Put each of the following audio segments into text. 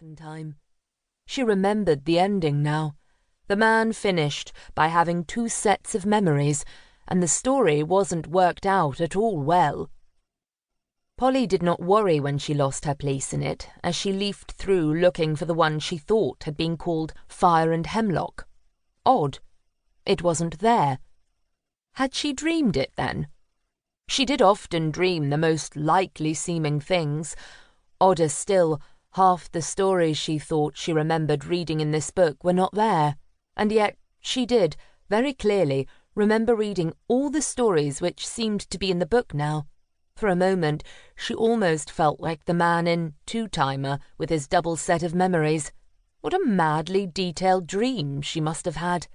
second time. She remembered the ending now. The man finished by having 2 sets of memories, and the story wasn't worked out at all well. Polly did not worry when she lost her place in it, as she leafed through looking for the one she thought had been called Fire and Hemlock. Odd. It wasn't there. Had she dreamed it, then? She did often dream the most likely-seeming things. Odder still, half the stories she thought she remembered reading in this book were not there, and yet she did, very clearly, remember reading all the stories which seemed to be in the book now. For a moment, she almost felt like the man in Two-Timer with his double set of memories. What a madly detailed dream she must have had.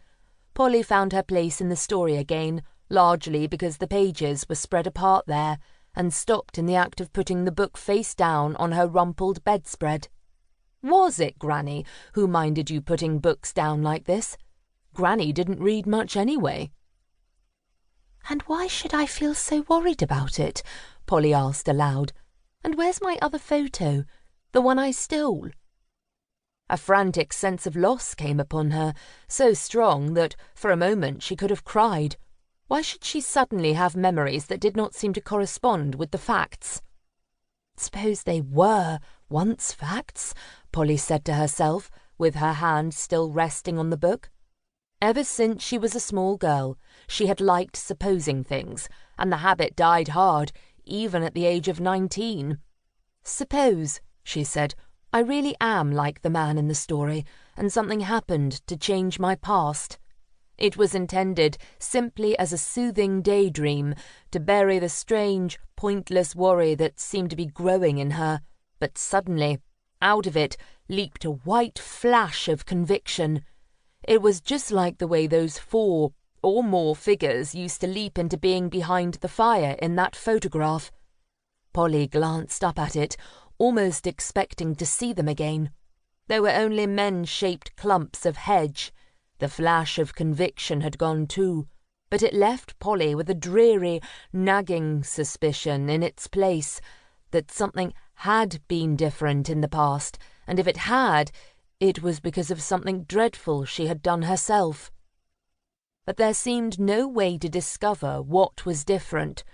Polly found her place in the story again, largely because the pages were spread apart there, and stopped in the act of putting the book face down on her rumpled bedspread. Was it Granny who minded you putting books down like this? Granny didn't read much anyway. "And why should I feel so worried about it?" Polly asked aloud. "And where's my other photo, the one I stole?" A frantic sense of loss came upon her, so strong that for a moment she could have cried. Why should she suddenly have memories that did not seem to correspond with the facts? Suppose they were once facts, Polly said to herself, with her hand still resting on the book. Ever since she was a small girl, she had liked supposing things, and the habit died hard, even at the age of 19. "Suppose," she said, "I really am like the man in the story, and something happened to change my past." It was intended simply as a soothing daydream, to bury the strange, pointless worry that seemed to be growing in her, but suddenly, out of it, leaped a white flash of conviction. It was just like the way those 4 or more figures used to leap into being behind the fire in that photograph. Polly glanced up at it, almost expecting to see them again. There were only men-shaped clumps of hedge. The flash of conviction had gone too, but it left Polly with a dreary, nagging suspicion in its place that something had been different in the past, and if it had, it was because of something dreadful she had done herself. But there seemed no way to discover what was different.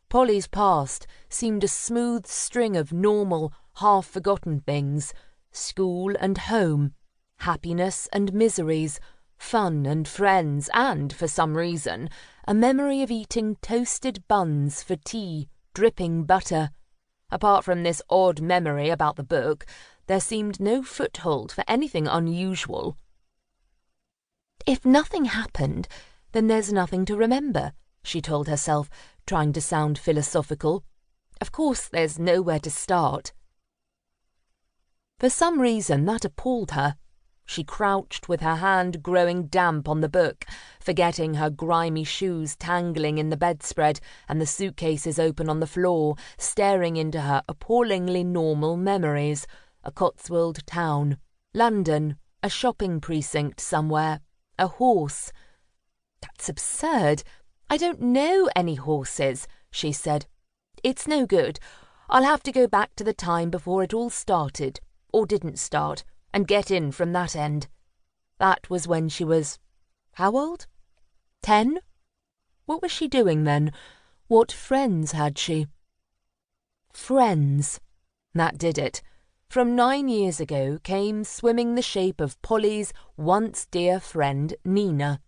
Polly's past seemed a smooth string of normal, half-forgotten things: school and home, happiness and miseries, fun and friends, and, for some reason, a memory of eating toasted buns for tea, dripping butter. Apart from this odd memory about the book, there seemed no foothold for anything unusual. "If nothing happened, then there's nothing to remember," she told herself, trying to sound philosophical. "Of course there's nowhere to start." For some reason that appalled her. She crouched with her hand growing damp on the book, forgetting her grimy shoes tangling in the bedspread and the suitcases open on the floor, staring into her appallingly normal memories: a Cotswold town, London, a shopping precinct somewhere, a horse. "That's absurd. I don't know any horses," she said. "It's no good. I'll have to go back to the time before it all started, or didn't start, and get in from that end." That was when she was... how old? 10? What was she doing then? What friends had she? Friends. That did it. From 9 years ago came swimming the shape of Polly's once dear friend Nina.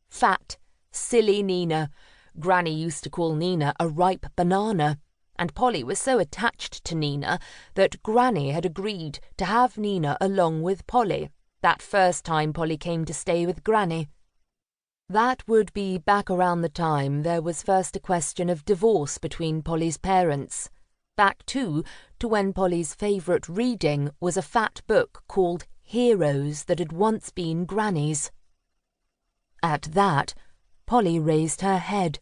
Fat, silly Nina. Granny used to call Nina a ripe banana, and Polly was so attached to Nina that Granny had agreed to have Nina along with Polly, that first time Polly came to stay with Granny. That would be back around the time there was first a question of divorce between Polly's parents. Back, too, to when Polly's favourite reading was a fat book called Heroes that had once been Granny's. At that, Polly raised her head.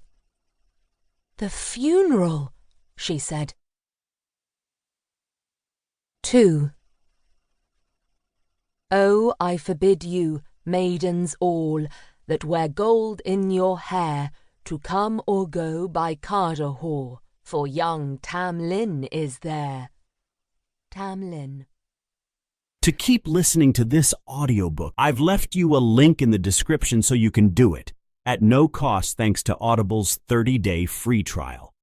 "The funeral," she said. 2. Oh, I forbid you, maidens all, that wear gold in your hair, to come or go by Carter-Hall, for young Tam Lin is there. Tam Lin. To keep listening to this audiobook, I've left you a link in the description so you can do it, at no cost thanks to Audible's 30-day free trial.